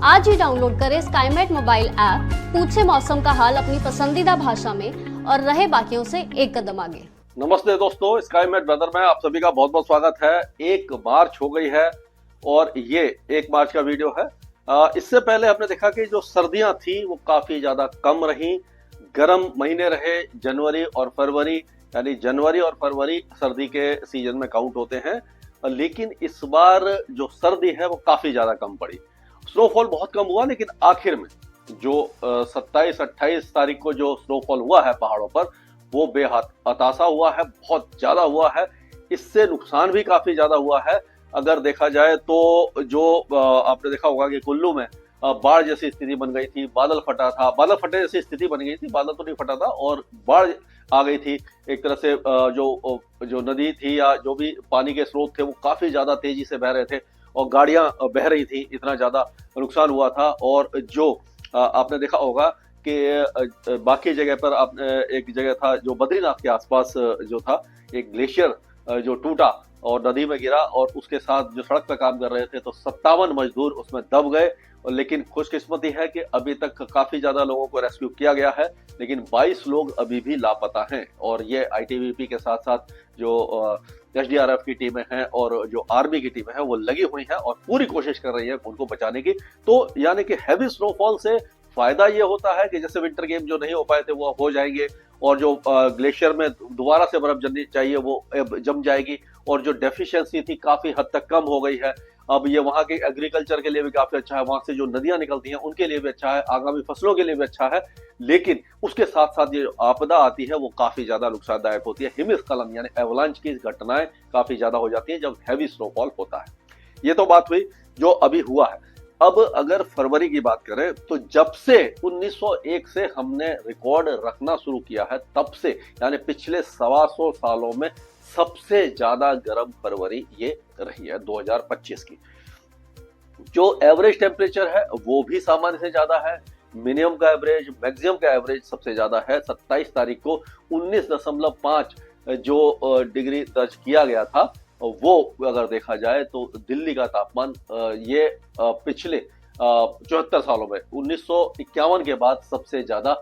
आज ही डाउनलोड करें Skymet mobile app, पूछे मौसम का हाल अपनी पसंदीदा भाषा में और रहे बाकियों से एक कदम आगे। नमस्ते दोस्तों, स्काईमेट वेदर में आप सभी का बहुत बहुत स्वागत है। 1 मार्च हो गई है और ये 1 मार्च का वीडियो है। इससे पहले हमने देखा कि जो सर्दियां थी वो काफी ज्यादा कम रही, गर्म महीने रहे जनवरी और फरवरी, यानी जनवरी और फरवरी सर्दी के सीजन में काउंट होते हैं। लेकिन इस बार जो सर्दी है वो काफी ज्यादा कम पड़ी। स्नोफॉल बहुत कम हुआ, लेकिन आखिर में जो 27-28 तारीख को जो स्नोफॉल हुआ है पहाड़ों पर वो बेहताशा हुआ है, बहुत ज्यादा हुआ है। इससे नुकसान भी काफी ज्यादा हुआ है। अगर देखा जाए तो जो आपने देखा होगा कि कुल्लू में बाढ़ जैसी स्थिति बन गई थी, बादल फटा था, बादल फटे जैसी स्थिति बन गई थी, बादल तो नहीं फटा था और बाढ़ आ गई थी। एक तरह से जो नदी थी या जो भी पानी के स्रोत थे वो काफी ज्यादा तेजी से बह रहे थे और गाड़ियां बह रही थी, इतना ज्यादा नुकसान हुआ था। और जो आपने देखा होगा कि बाकी जगह पर आपने एक जगह था जो बद्रीनाथ के आसपास जो था, एक ग्लेशियर जो टूटा और नदी में गिरा और उसके साथ जो सड़क पर काम कर रहे थे तो 57 मजदूर उसमें दब गए। लेकिन खुशकिस्मती है कि अभी तक काफी ज्यादा लोगों को रेस्क्यू किया गया है, लेकिन 22 लोग अभी भी लापता हैं। और ये आईटीबीपी के साथ साथ जो एसडीआरएफ की टीमें हैं और जो आर्मी की टीमें हैं वो लगी हुई हैं और पूरी कोशिश कर रही है उनको बचाने की। तो यानी कि हैवी स्नोफॉल से फायदा ये होता है कि जैसे विंटर गेम जो नहीं हो पाए थे वो हो जाएंगे और जो ग्लेशियर में दोबारा से बर्फ जमनी चाहिए वो जम जाएगी और जो डेफिशिएंसी थी काफी हद तक कम हो गई है। अब ये वहां के एग्रीकल्चर के लिए भी काफी अच्छा है, वहां से जो नदियां निकलती हैं उनके लिए भी अच्छा है, आगामी फसलों के लिए भी अच्छा है। लेकिन उसके साथ साथ ये आपदा आती है वो काफी ज्यादा नुकसानदायक होती है। हिमस्खलन यानी एवलांच की घटनाएं काफी ज्यादा हो जाती है जब हैवी स्नोफॉल होता है। ये तो बात हुई जो अभी हुआ है। अब अगर फरवरी की बात करें तो जब से 1901 से हमने रिकॉर्ड रखना शुरू किया है तब से, यानी पिछले 125 सालों में सबसे ज्यादा गर्म फरवरी ये रही है 2025 की। जो एवरेज टेम्परेचर है वो भी सामान्य से ज्यादा है। मिनिमम का एवरेज, मैक्सिमम का एवरेज सबसे ज्यादा है। 27 तारीख को 19.5 जो डिग्री दर्ज किया गया था वो अगर देखा जाए तो दिल्ली का तापमान ये पिछले 74 सालों में 1951 के बाद सबसे ज्यादा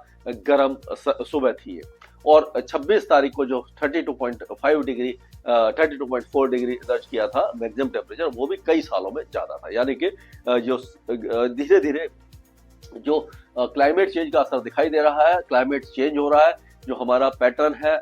गर्म सुबह थी। और 26 तारीख को जो 32.4 डिग्री दर्ज किया था मैक्सिमम टेम्परेचर, वो भी कई सालों में ज्यादा था। यानी कि जो धीरे धीरे जो क्लाइमेट चेंज का असर दिखाई दे रहा है, क्लाइमेट चेंज हो रहा है, जो हमारा पैटर्न है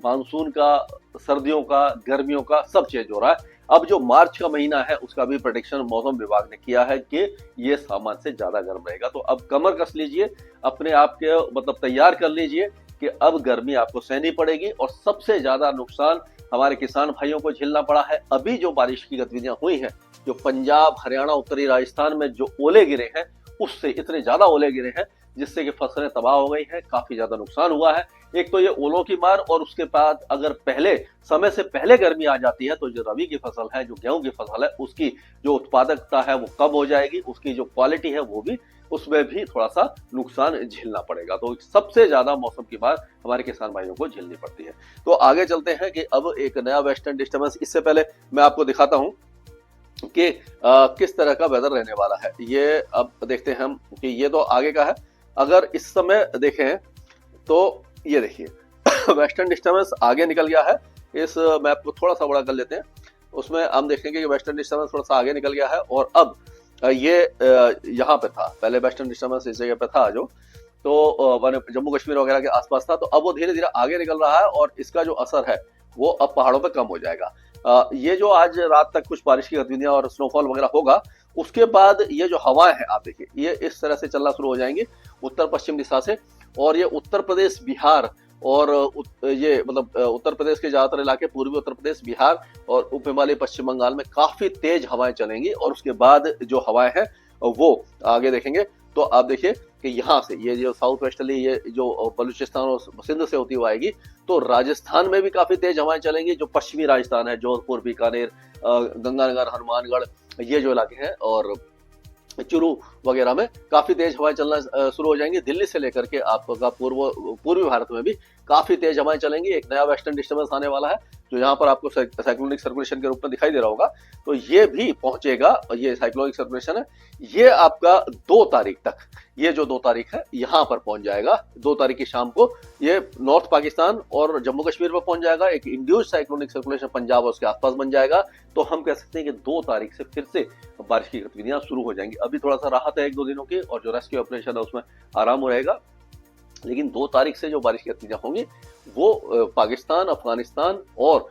मानसून का, सर्दियों का, गर्मियों का, सब चेंज हो रहा है। अब जो मार्च का महीना है उसका भी प्रेडिक्शन मौसम विभाग ने किया है कि ये सामान्य से ज्यादा गर्म रहेगा। तो अब कमर कस लीजिए, अपने आप के मतलब तैयार कर लीजिए कि अब गर्मी आपको सहनी पड़ेगी। और सबसे ज्यादा नुकसान हमारे किसान भाइयों को झेलना पड़ा है। अभी जो बारिश की गतिविधियां हुई हैं, जो पंजाब, हरियाणा, उत्तरी राजस्थान में जो ओले गिरे हैं, उससे इतने ज्यादा ओले गिरे हैं जिससे कि फसलें तबाह हो गई हैं, काफी ज्यादा नुकसान हुआ है। एक तो ये ओलों की मार, और उसके बाद अगर पहले समय से पहले गर्मी आ जाती है तो जो रबी की फसल है, जो गेहूं की फसल है, उसकी जो उत्पादकता है वो कम हो जाएगी, उसकी जो क्वालिटी है वो भी, उसमें भी थोड़ा सा नुकसान झेलना पड़ेगा। तो सबसे ज्यादा मौसम की मार हमारे किसान भाइयों को झेलनी पड़ती है। तो आगे चलते हैं कि अब एक नया वेस्टर्न डिस्टर्बेंस, इससे पहले मैं आपको दिखाता हूं कि किस तरह का वेदर रहने वाला है। ये अब देखते हैं हम कि ये तो आगे का है। अगर इस समय देखें तो ये देखिए वेस्टर्न डिस्टर्बेंस आगे निकल गया है। इस मैप को थोड़ा सा बड़ा कर लेते हैं, उसमें हम देखेंगे कि वेस्टर्न डिस्टर्बेंस थोड़ा सा आगे निकल गया है। और अब ये यहाँ पे था, पहले वेस्टर्न डिस्टर्बेंस इस जगह पे था जो, तो जम्मू कश्मीर वगैरह के आसपास था, तो अब वो धीरे धीरे आगे निकल रहा है और इसका जो असर है वो अब पहाड़ों पे कम हो जाएगा। ये जो आज रात तक कुछ बारिश की गतिविधियां और स्नोफॉल वगैरह होगा, उसके बाद ये जो हवाएं हैं आप देखिए ये इस तरह से चलना शुरू हो जाएंगी उत्तर पश्चिम दिशा से। और ये उत्तर प्रदेश, बिहार और ये मतलब उत्तर प्रदेश के ज्यादातर इलाके, पूर्वी उत्तर प्रदेश, बिहार और उप हिमालय पश्चिम बंगाल में काफी तेज हवाएं चलेंगी। और उसके बाद जो हवाएं हैं वो आगे देखेंगे तो आप देखिए कि यहाँ से ये जो साउथ वेस्टर्ली, ये जो बलूचिस्तान और सिंध से होती हुई आएगी, तो राजस्थान में भी काफी तेज हवाएं चलेंगी। जो पश्चिमी राजस्थान है, जोधपुर, बीकानेर, गंगानगर, हनुमानगढ़, ये जो इलाके हैं, और चुरू वगैरह में काफी तेज हवाएं चलना शुरू हो जाएंगी। दिल्ली से लेकर के आपका पूर्वी भारत में भी काफी तेज हवाएं चलेंगी। एक नया वेस्टर्न डिस्टर्बेंस आने वाला है जो यहाँ पर आपको साइक्लोनिक सर्कुलेशन के रूप में दिखाई दे रहा होगा, तो ये भी पहुंचेगा, ये साइक्लोनिक सर्कुलेशन है, ये आपका 2 तारीख तक, ये जो 2 तारीख है यहाँ पर पहुंच जाएगा। 2 तारीख की शाम को ये नॉर्थ पाकिस्तान और जम्मू कश्मीर पर पहुंच जाएगा। एक इंड्यूस्ड साइक्लोनिक सर्कुलेशन पंजाब और उसके आसपास बन जाएगा। तो हम कह सकते हैं कि 2 तारीख से फिर से बारिश की गतिविधियां शुरू हो जाएंगी। अभी थोड़ा सा राहत है 1-2 दिनों की, और जो रेस्क्यू ऑपरेशन है उसमें आराम रहेगा, लेकिन 2 तारीख से जो बारिश की गतिविधियां होंगी वो पाकिस्तान, अफगानिस्तान और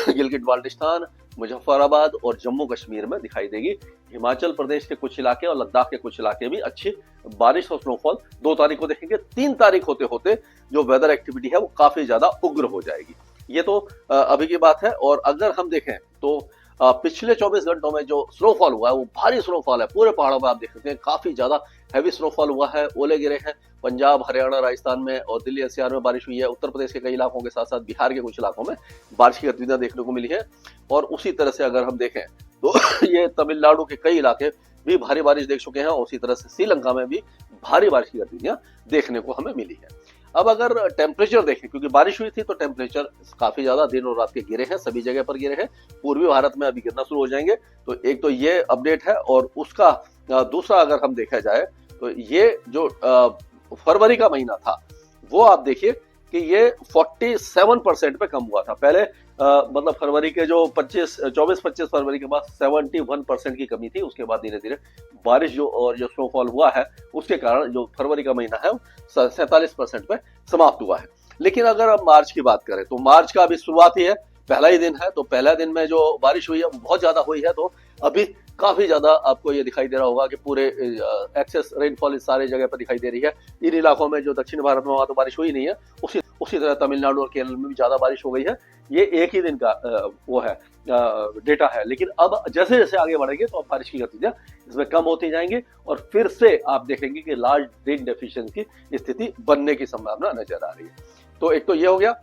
गिलगिट बाल्टिस्तान, मुजफ्फराबाद और जम्मू कश्मीर में दिखाई देगी। हिमाचल प्रदेश के कुछ इलाके और लद्दाख के कुछ इलाके भी अच्छी बारिश और स्नोफॉल 2 तारीख को देखेंगे। 3 तारीख होते होते जो वेदर एक्टिविटी है वो काफी ज्यादा उग्र हो जाएगी। ये तो अभी की बात है। और अगर हम देखें तो पिछले 24 घंटों में जो स्नोफॉल हुआ है वो भारी स्नोफॉल है। पूरे पहाड़ों में आप देख सकते हैं काफी ज्यादा हैवी स्नोफॉल हुआ है, ओले गिरे हैं। पंजाब, हरियाणा, राजस्थान में और दिल्ली एनसीआर में बारिश हुई है। उत्तर प्रदेश के कई इलाकों के साथ साथ बिहार के कुछ इलाकों में बारिश की गतिविधियां देखने को मिली है। और उसी तरह से अगर हम देखें तो ये तमिलनाडु के कई इलाके भी भारी बारिश देख चुके हैं, और उसी तरह से श्रीलंका में भी भारी बारिश की गतिविधियां देखने को हमें मिली है। अब अगर टेम्परेचर देखें, क्योंकि बारिश हुई थी तो टेम्परेचर काफी ज्यादा दिन और रात के गिरे हैं, सभी जगह पर गिरे हैं। पूर्वी भारत में अभी गिरना शुरू हो जाएंगे। तो एक तो ये अपडेट है, और उसका दूसरा अगर हम देखा जाए तो ये जो फरवरी का महीना था वो आप देखिए कि ये 47% पे कम हुआ था। पहले मतलब फरवरी के जो 24-25 फरवरी के बाद 71% की कमी थी। उसके बाद धीरे धीरे बारिश जो स्नोफॉल हुआ है उसके कारण जो फरवरी का महीना है 47% पे समाप्त हुआ है। लेकिन अगर हम मार्च की बात करें तो मार्च का अभी शुरुआत ही है, पहला ही दिन है। तो पहला दिन में जो बारिश हुई है वो बहुत ज्यादा हुई है। तो अभी काफी ज्यादा आपको ये दिखाई दे रहा होगा कि पूरे एक्सेस रेनफॉल इस सारे जगह पर दिखाई दे रही है। इन इलाकों में जो दक्षिण भारत में वहां तो बारिश हुई नहीं है, उसी तरह तमिलनाडु और केरल में भी ज्यादा बारिश हो गई है। ये एक ही दिन का वो है डेटा है। लेकिन अब जैसे जैसे आगे बढ़ेंगे तो अब बारिश की गतिविधियां इसमें कम होती जाएंगी, और फिर से आप देखेंगे कि लार्ज रेन डेफिशिएंसी की स्थिति बनने की संभावना नजर आ रही है। तो एक तो ये हो गया।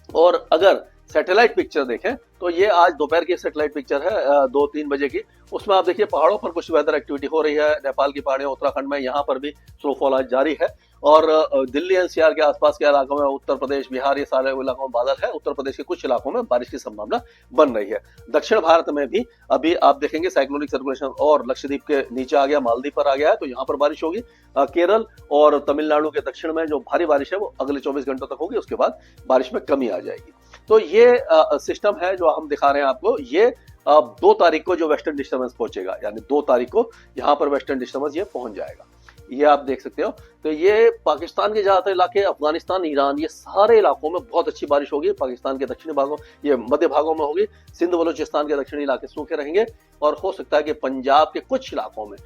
और अगर सैटेलाइट पिक्चर देखें तो ये आज दोपहर की सैटेलाइट पिक्चर है 2-3 बजे की। उसमें आप देखिए पहाड़ों पर कुछ वेदर एक्टिविटी हो रही है। नेपाल की पहाड़ियों, उत्तराखंड में, यहाँ पर भी स्नोफॉल आज जारी है। और दिल्ली एनसीआर के आसपास के इलाकों में, उत्तर प्रदेश, बिहार, ये सारे इलाकों में बादल है। उत्तर प्रदेश के कुछ इलाकों में बारिश की संभावना बन रही है। दक्षिण भारत में भी अभी आप देखेंगे साइक्लोनिक सर्कुलेशन और लक्षद्वीप के नीचे आ गया, मालदीव पर आ गया है, तो यहाँ पर बारिश होगी। केरल और तमिलनाडु के दक्षिण में जो भारी बारिश है वो अगले 24 घंटों तक होगी। उसके बाद बारिश में कमी आ जाएगी। तो ये सिस्टम है जो हम दिखा रहे हैं आपको। ये 2 तारीख को जो वेस्टर्न डिस्टर्बेंस पहुंचेगा, यानी 2 तारीख को यहाँ पर वेस्टर्न डिस्टर्बेंस ये पहुंच जाएगा। ये आप देख सकते हो। तो ये पाकिस्तान के ज्यादातर इलाके, अफगानिस्तान, ईरान, ये सारे इलाकों में बहुत अच्छी बारिश होगी। पाकिस्तान के दक्षिणी भागों, ये मध्य भागों में होगी। सिंध बलूचिस्तान के दक्षिणी इलाके सूखे रहेंगे। और हो सकता है कि पंजाब के कुछ इलाकों में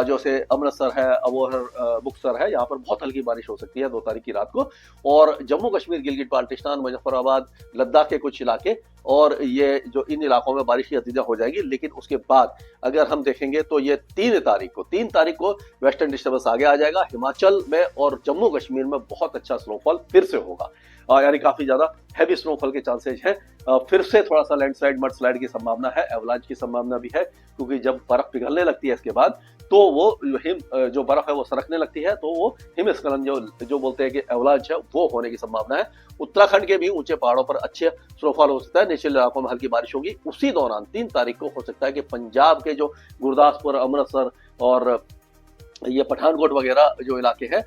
जैसे अमृतसर है, अबोहर, मुक्तसर है, यहाँ पर बहुत हल्की बारिश हो सकती है 2 तारीख की रात को। और जम्मू कश्मीर, गिलगिट बाल्टिस्तान, मुजफ्फराबाद, लद्दाख के कुछ इलाके, और ये जो इन इलाकों में बारिश की गतिविधियां हो जाएगी। लेकिन उसके बाद अगर हम देखेंगे तो ये 3 तारीख को वेस्टर्न डिस्टर्बेंस आगे आ जाएगा। हिमाचल में और जम्मू कश्मीर में बहुत अच्छा स्नोफॉल फिर से होगा, यानी काफी ज्यादा हैवी स्नोफॉल के चांसेस हैं। फिर से थोड़ा सा लैंडस्लाइड, मडस्लाइड की संभावना है, एवलांच की संभावना भी है, क्योंकि जब बर्फ पिघलने लगती है इसके बाद तो वो जो बर्फ है वो सरकने लगती है, तो वो हिमस्खलन जो बोलते हैं कि एवलांच है, वो होने की संभावना है। उत्तराखंड के भी ऊंचे पहाड़ों पर अच्छे स्नोफॉल हो सकता है, निचले इलाकों में हल्की बारिश होगी। उसी दौरान 3 तारीख को हो सकता है कि पंजाब के जो गुरदासपुर, अमृतसर और ये पठानकोट वगैरह जो इलाके हैं,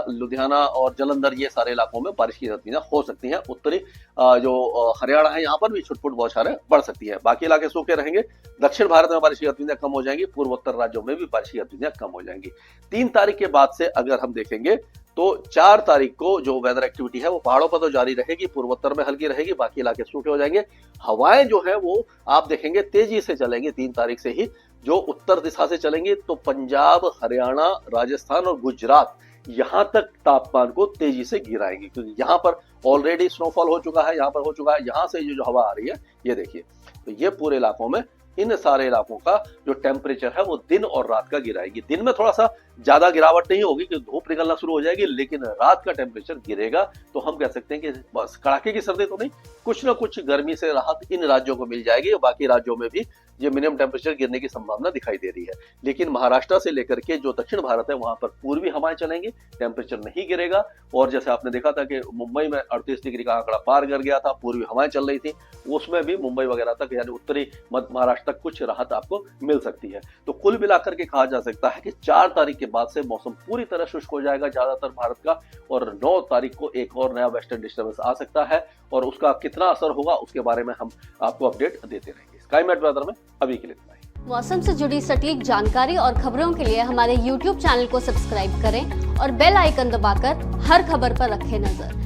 लुधियाना और जलंधर, ये सारे इलाकों में बारिश की गतिविधियां हो सकती हैं। उत्तरी जो हरियाणा है यहाँ पर भी छुटपुट बौछारें बढ़ सकती है। बाकी इलाके सूखे रहेंगे। दक्षिण भारत में बारिश की गतिविधियां कम हो जाएंगी। पूर्वोत्तर राज्यों में भी बारिश की गतिविधियां कम हो जाएंगी। 3 तारीख के बाद से अगर हम देखेंगे तो 4 तारीख को जो वेदर एक्टिविटी है वो पहाड़ों पर तो जारी रहेगी, पूर्वोत्तर में हल्की रहेगी, बाकी इलाके सूखे हो जाएंगे। हवाएं जो है वो आप देखेंगे तेजी से चलेंगी 3 तारीख से ही, जो उत्तर दिशा से चलेंगी। तो पंजाब, हरियाणा, राजस्थान और गुजरात, यहां तक तापमान को तेजी से गिराएंगे, क्योंकि यहाँ पर ऑलरेडी स्नोफॉल हो चुका है, यहाँ पर हो चुका है। यहाँ से जो हवा आ रही है ये देखिए, तो ये पूरे इलाकों में, इन सारे इलाकों का जो टेम्परेचर है वो दिन और रात का गिराएगी। दिन में थोड़ा सा ज्यादा गिरावट नहीं होगी क्योंकि धूप निकलना शुरू हो जाएगी, लेकिन रात का टेम्परेचर गिरेगा। तो हम कह सकते हैं कि बस कड़ाके की सर्दी तो नहीं, कुछ ना कुछ गर्मी से राहत इन राज्यों को मिल जाएगी, और बाकी राज्यों में भी ये मिनिमम टेम्परेचर गिरने की संभावना दिखाई दे रही है। लेकिन महाराष्ट्र से लेकर के जो दक्षिण भारत है वहां पर पूर्वी हवाएं चलेंगी, टेम्परेचर नहीं गिरेगा। और जैसे आपने देखा था कि मुंबई में 38 डिग्री का आंकड़ा पार कर गया था, पूर्वी हवाएं चल रही थी, उसमें भी मुंबई वगैरह तक यानी उत्तरी मध्य महाराष्ट्र तक कुछ राहत आपको मिल सकती है। तो कुल मिलाकर के कहा जा सकता है कि 4 तारीख के बाद से मौसम पूरी तरह शुष्क हो जाएगा ज्यादातर भारत का, और 9 तारीख को एक और नया वेस्टर्न डिस्टर्बेंस आ सकता है, और उसका कितना असर होगा उसके बारे में हम आपको अपडेट देते रहेंगे। स्काईमेट वेदर में अभी के लिए इतना ही। मौसम से जुड़ी सटीक जानकारी और खबरों के लिए हमारे YouTube चैनल को सब्सक्राइब करें और बेल आइकन दबाकर हर खबर पर रखें नजर।